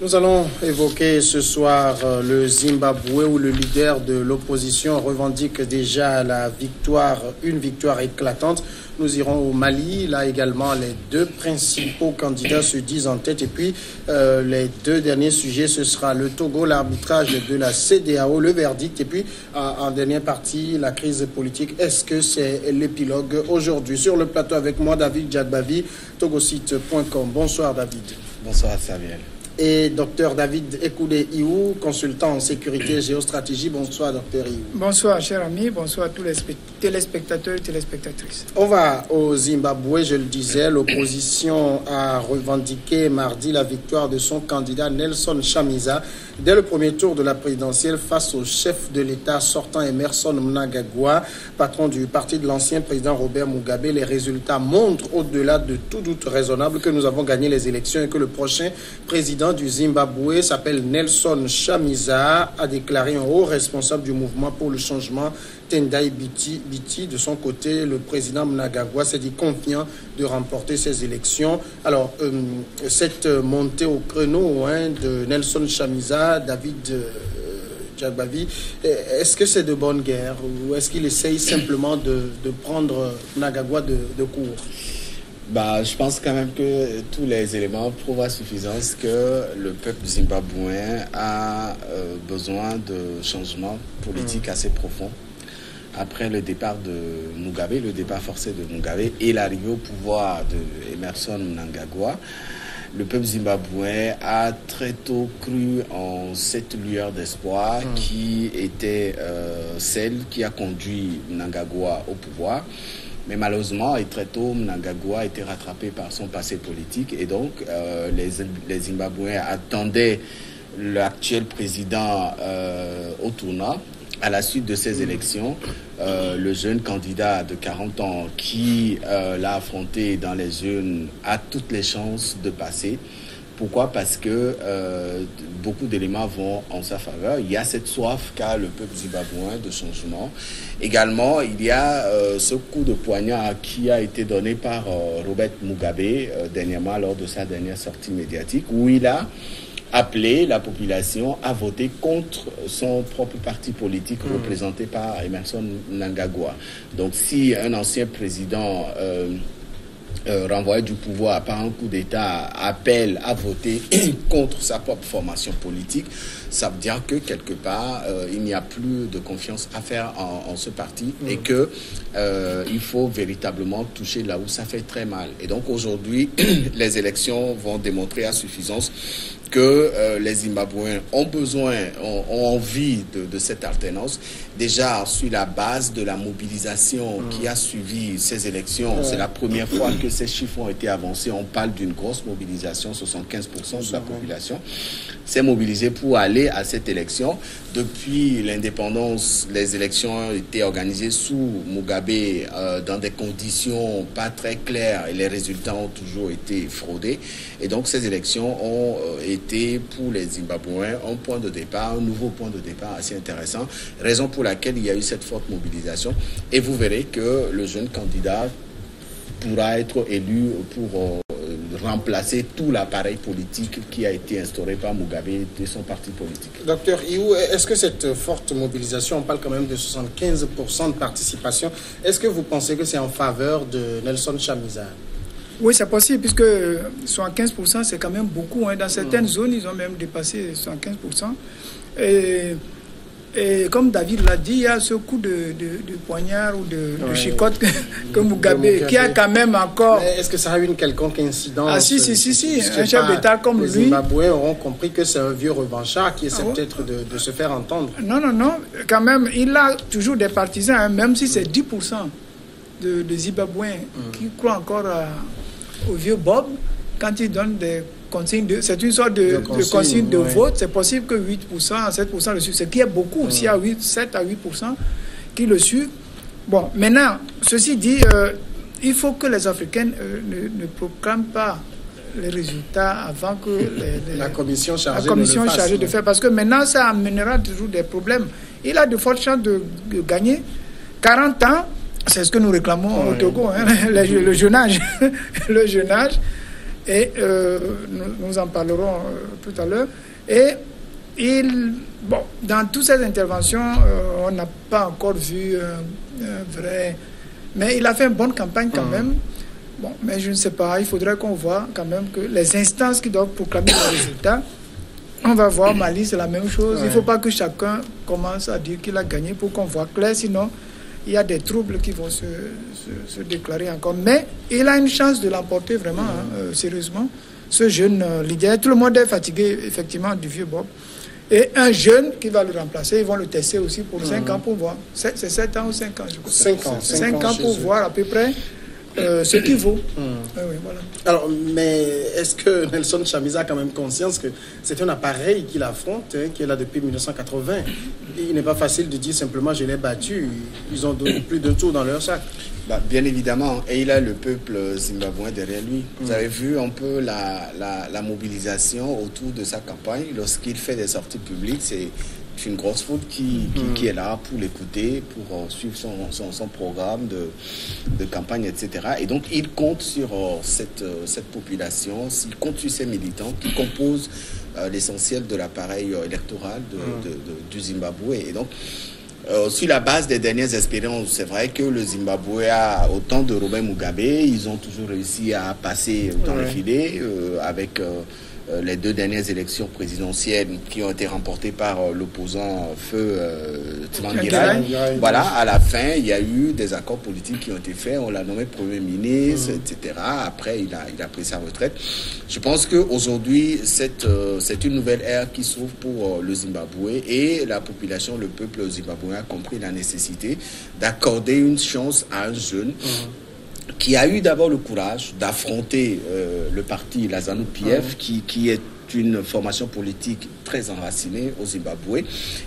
Nous allons évoquer ce soir le Zimbabwe où le leader de l'opposition revendique déjà la victoire, une victoire éclatante. Nous irons au Mali, là également les deux principaux candidats se disent en tête. Et puis les deux derniers sujets, ce sera le Togo, l'arbitrage de la CEDEAO, le verdict. Et puis en dernière partie, la crise politique. Est-ce que c'est l'épilogue aujourd'hui? Sur le plateau avec moi, David Djadbavi, togosite.com. Bonsoir David. Bonsoir Samuel. Et Dr David Ekoudé-Iou, consultant en sécurité et géostratégie. Bonsoir Dr Iou. Bonsoir cher ami, bonsoir à tous les téléspectateurs et téléspectatrices. On va au Zimbabwe, je le disais, l'opposition a revendiqué mardi la victoire de son candidat Nelson Chamisa dès le premier tour de la présidentielle face au chef de l'État sortant Emmerson Mnangagwa, patron du parti de l'ancien président Robert Mugabe. Les résultats montrent au-delà de tout doute raisonnable que nous avons gagné les élections et que le prochain président du Zimbabwe s'appelle Nelson Chamisa, a déclaré un haut responsable du mouvement pour le changement, Tendai Biti. De son côté, le président Mnangagwa s'est dit confiant de remporter ces élections. Alors, cette montée au créneau de Nelson Chamisa, David Djadbavi, est-ce que c'est de bonne guerre ou est-ce qu'il essaye simplement de prendre Mnangagwa de court? Je pense quand même que tous les éléments prouvent à suffisance que le peuple zimbabwéen a besoin de changements politiques assez profonds. Après le départ de Mugabe, le départ forcé de Mugabe et l'arrivée au pouvoir de Emmerson Mnangagwa, le peuple zimbabwéen a très tôt cru en cette lueur d'espoir qui était celle qui a conduit Mnangagwa au pouvoir. Mais malheureusement, et très tôt, Mnangagwa a été rattrapé par son passé politique. Et donc, les Zimbabwéens attendaient l'actuel président au tournant. À la suite de ces élections, le jeune candidat de 40 ans qui l'a affronté dans les urnes a toutes les chances de passer. Pourquoi? Parce que beaucoup d'éléments vont en sa faveur. Il y a cette soif qu'a le peuple zimbabwéen de changement. Également, il y a ce coup de poignard qui a été donné par Robert Mugabe dernièrement lors de sa dernière sortie médiatique, où il a appelé la population à voter contre son propre parti politique représenté par Emmerson Mnangagwa. Donc si un ancien président renvoyé du pouvoir par un coup d'État appelle à voter contre sa propre formation politique, ça veut dire que quelque part il n'y a plus de confiance à faire en ce parti et que il faut véritablement toucher là où ça fait très mal. Et donc aujourd'hui, les élections vont démontrer à suffisance que les Zimbabwéens ont envie de cette alternance. Déjà, sur la base de la mobilisation qui a suivi ces élections, c'est la première fois que ces chiffres ont été avancés. On parle d'une grosse mobilisation, 75% de la population s'est mobilisée pour aller à cette élection. Depuis l'indépendance, les élections ont été organisées sous Mugabe dans des conditions pas très claires et les résultats ont toujours été fraudés. Et donc ces élections ont été pour les Zimbabwéens un point de départ, un nouveau point de départ assez intéressant, raison pour laquelle il y a eu cette forte mobilisation. Et vous verrez que le jeune candidat pourra être élu pour remplacer tout l'appareil politique qui a été instauré par Mugabe et son parti politique. Docteur Iou, est-ce que cette forte mobilisation, on parle quand même de 75% de participation, est-ce que vous pensez que c'est en faveur de Nelson Chamisa? Oui, c'est possible, puisque 75%, c'est quand même beaucoup. Dans certaines zones, ils ont même dépassé 75%. Et comme David l'a dit, il y a ce coup de poignard ou de chicotte que Mugabe, qui a quand même encore... Mais est-ce que ça a eu une quelconque incidence? Ah si, un chef d'État comme lui... Les Zimbabwéens auront compris que c'est un vieux revanchard qui essaie peut-être de se faire entendre. Non, quand même, il a toujours des partisans, même si c'est 10% de Zimbabwéens qui croient encore au vieux Bob, quand il donne des consignes, c'est une sorte de consigne de vote, c'est possible que 8%, 7% le suivent, ce qui est beaucoup, s'il y a 7 à 8% qui le suivent. Bon, maintenant, ceci dit, il faut que les Africains ne proclament pas les résultats avant que la commission chargée de faire, parce que maintenant, ça amènera toujours des problèmes. Il a de fortes chances de gagner. 40 ans, c'est ce que nous réclamons au Togo, le jeune âge. Le jeune âge. Et nous en parlerons tout à l'heure. Et dans toutes ces interventions, on n'a pas encore vu un vrai... Mais il a fait une bonne campagne quand même. Bon, mais je ne sais pas, il faudrait qu'on voit quand même que les instances qui doivent proclamer les résultats, on va voir Mali, c'est la même chose. Il ne faut pas que chacun commence à dire qu'il a gagné pour qu'on voit clair, sinon il y a des troubles qui vont se déclarer encore. Mais il a une chance de l'emporter vraiment, sérieusement. Ce jeune leader, tout le monde est fatigué effectivement du vieux Bob. Et un jeune qui va le remplacer, ils vont le tester aussi pour 5 ans pour voir. C'est 7 ans ou 5 ans, je crois. 5 ans pour voir à peu près ce qu'il vaut. Oui, voilà. Alors, mais est-ce que Nelson Chamisa a quand même conscience que c'est un appareil qu'il affronte, qui est là depuis 1980? Il n'est pas facile de dire simplement je l'ai battu. Ils ont donné plus d'un tour dans leur sac. Bien évidemment, et il a le peuple zimbabwéen derrière lui. Vous avez vu un peu la mobilisation autour de sa campagne. Lorsqu'il fait des sorties publiques, c'est une grosse foule qui est là pour l'écouter, pour suivre son programme de campagne, etc. Et donc, il compte sur cette population, il compte sur ses militants qui composent l'essentiel de l'appareil électoral du Zimbabwe. Et donc, sur la base des dernières expériences, c'est vrai que le Zimbabwe a, au temps de Robert Mugabe, ils ont toujours réussi à passer dans le filet avec les 2 dernières élections présidentielles qui ont été remportées par l'opposant Feu Tsvangirai. Voilà, à la fin, il y a eu des accords politiques qui ont été faits. On l'a nommé Premier ministre, etc. Après, il a pris sa retraite. Je pense qu'aujourd'hui, c'est une nouvelle ère qui s'ouvre pour le Zimbabwe et la population, le peuple zimbabwéen a compris la nécessité d'accorder une chance à un jeune qui a eu d'abord le courage d'affronter le parti, la ZANU-PF, qui est une formation politique très enracinée au Zimbabwe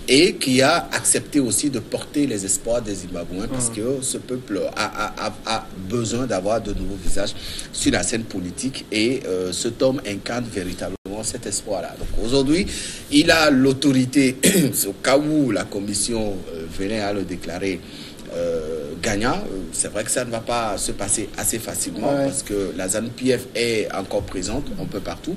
et qui a accepté aussi de porter les espoirs des Zimbabwéens parce que ce peuple a besoin d'avoir de nouveaux visages sur la scène politique et cet homme incarne véritablement cet espoir-là. Donc aujourd'hui, il a l'autorité, au cas où la commission venait à le déclarer gagnant. C'est vrai que ça ne va pas se passer assez facilement parce que la ZANU-PF est encore présente un peu partout,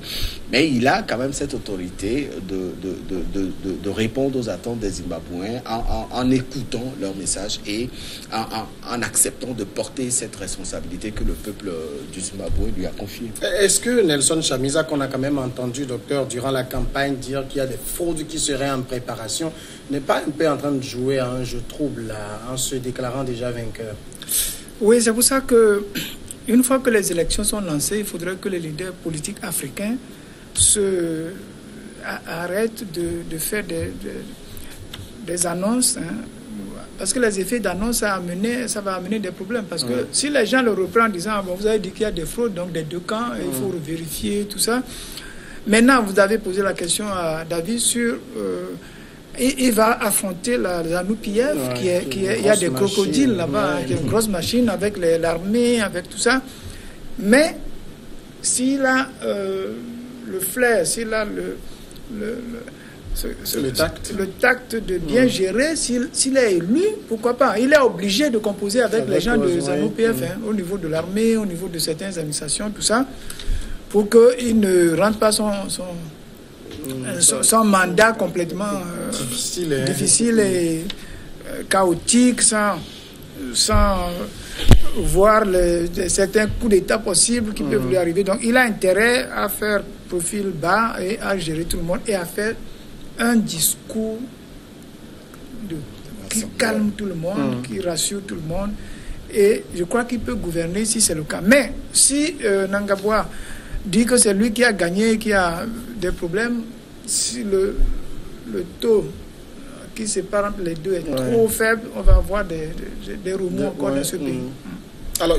mais il a quand même cette autorité de répondre aux attentes des Zimbabwéens en écoutant leurs messages et en acceptant de porter cette responsabilité que le peuple du Zimbabwe lui a confiée. Est-ce que Nelson Chamisa, qu'on a quand même entendu, docteur, durant la campagne dire qu'il y a des fraudes qui seraient en préparation, n'est pas un peu en train de jouer à un jeu trouble là, en se déclarant déjà vainqueur? Oui, c'est pour ça que une fois que les élections sont lancées, il faudrait que les leaders politiques africains arrêtent de faire des annonces, parce que les effets d'annonce, ça va amener des problèmes. Parce que si les gens le reprennent en disant vous avez dit qu'il y a des fraudes, donc des 2 camps, il faut vérifier tout ça. Maintenant, vous avez posé la question à David sur... il va affronter la ZANU-PF, il y a des crocodiles là-bas, qui est une grosse machine avec l'armée, avec tout ça. Mais s'il a le flair, s'il a le tact de bien gérer, s'il est élu, pourquoi pas? Il est obligé de composer avec les gens de ZANU-PF, au niveau de l'armée, au niveau de certaines administrations, tout ça, pour qu'il ne rentre pas son mandat complètement difficile et chaotique, sans voir certains coups d'État possibles qui peuvent lui arriver. Donc il a intérêt à faire profil bas et à gérer tout le monde et à faire un discours qui calme tout le monde, qui rassure tout le monde. Et je crois qu'il peut gouverner si c'est le cas. Mais si Nangabwa dit que c'est lui qui a gagné, qui a des problèmes, si le taux qui sépare entre les deux est trop faible, on va avoir des remous encore dans ce pays. Alors,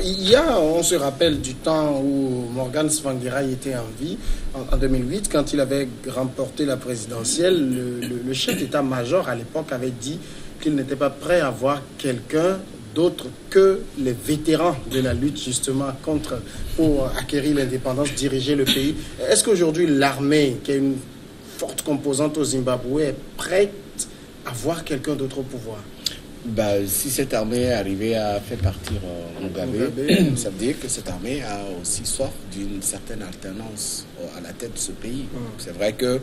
on se rappelle du temps où Morgan Tsvangirai était en vie, en 2008, quand il avait remporté la présidentielle, le chef d'état-major à l'époque avait dit qu'il n'était pas prêt à voir quelqu'un d'autre que les vétérans de la lutte justement pour acquérir l'indépendance, diriger le pays. Est-ce qu'aujourd'hui l'armée, qui est une forte composante au Zimbabwe, est prête à voir quelqu'un d'autre au pouvoir? Si cette armée arrivait à faire partir Mugabe, ça veut dire que cette armée a aussi soif d'une certaine alternance à la tête de ce pays. C'est vrai que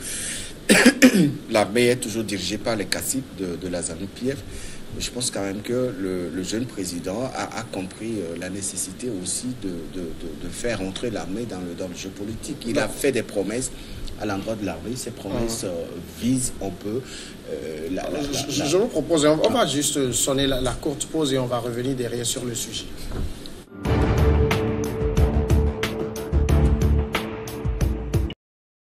l'armée est toujours dirigée par les caciques de la ZANU-PF. Je pense quand même que le jeune président a compris la nécessité aussi de faire entrer l'armée dans le jeu politique. Il a fait des promesses à l'endroit de l'armée. Ces promesses visent un peu... Je vous propose, on va juste sonner la courte pause et on va revenir derrière sur le sujet.